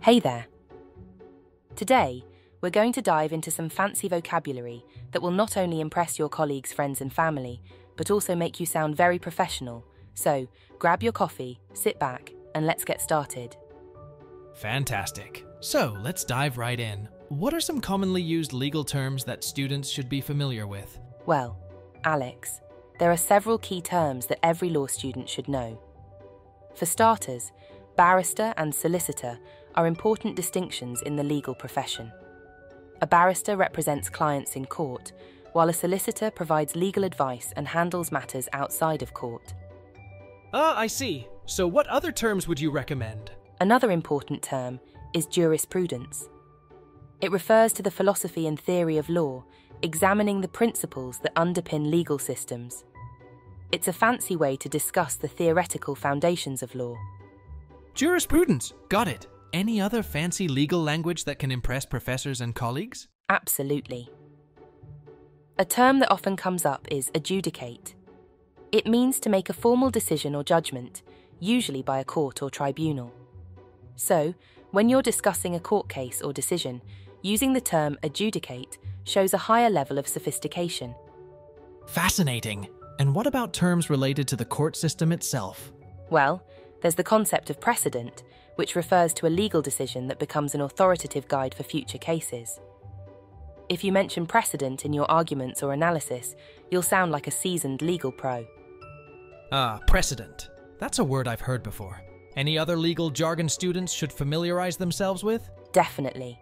Hey there! Today, we're going to dive into some fancy vocabulary that will not only impress your colleagues, friends and family, but also make you sound very professional. So, grab your coffee, sit back, and let's get started. Fantastic. So, let's dive right in. What are some commonly used legal terms that students should be familiar with? Well, Alex, there are several key terms that every law student should know. For starters, barrister and solicitor are important distinctions in the legal profession. A barrister represents clients in court, while a solicitor provides legal advice and handles matters outside of court. I see. So what other terms would you recommend? Another important term is jurisprudence. It refers to the philosophy and theory of law, examining the principles that underpin legal systems. It's a fancy way to discuss the theoretical foundations of law. Jurisprudence. Got it. Any other fancy legal language that can impress professors and colleagues? Absolutely. A term that often comes up is adjudicate. It means to make a formal decision or judgment, usually by a court or tribunal. So, when you're discussing a court case or decision, using the term adjudicate shows a higher level of sophistication. Fascinating. And what about terms related to the court system itself? Well, there's the concept of precedent, which refers to a legal decision that becomes an authoritative guide for future cases. If you mention precedent in your arguments or analysis, you'll sound like a seasoned legal pro. Precedent. That's a word I've heard before. Any other legal jargon students should familiarize themselves with? Definitely.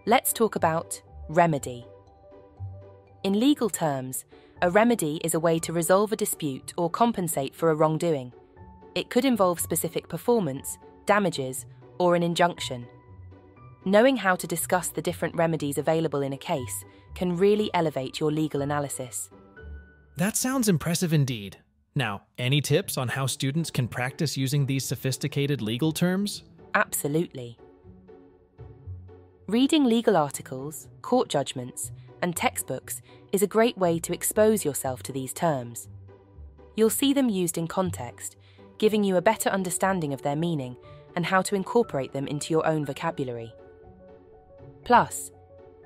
Let's talk about remedy. In legal terms, a remedy is a way to resolve a dispute or compensate for a wrongdoing. It could involve specific performance, damages, or an injunction. Knowing how to discuss the different remedies available in a case can really elevate your legal analysis. That sounds impressive indeed. Now, any tips on how students can practice using these sophisticated legal terms? Absolutely. Reading legal articles, court judgments, and textbooks is a great way to expose yourself to these terms. You'll see them used in context, giving you a better understanding of their meaning and how to incorporate them into your own vocabulary. Plus,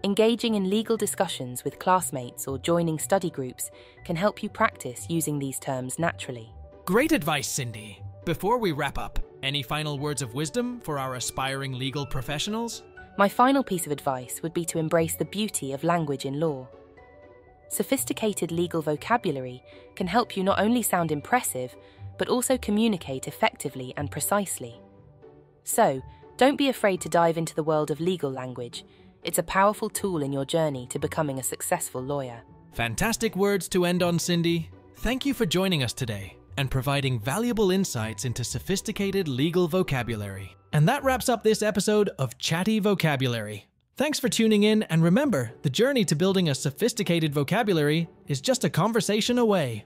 engaging in legal discussions with classmates or joining study groups can help you practice using these terms naturally. Great advice, Cindy. Before we wrap up, any final words of wisdom for our aspiring legal professionals? My final piece of advice would be to embrace the beauty of language in law. Sophisticated legal vocabulary can help you not only sound impressive, but also communicate effectively and precisely. So, don't be afraid to dive into the world of legal language. It's a powerful tool in your journey to becoming a successful lawyer. Fantastic words to end on, Cindy. Thank you for joining us today and providing valuable insights into sophisticated legal vocabulary. And that wraps up this episode of Chatty Vocabulary. Thanks for tuning in, and remember, the journey to building a sophisticated vocabulary is just a conversation away.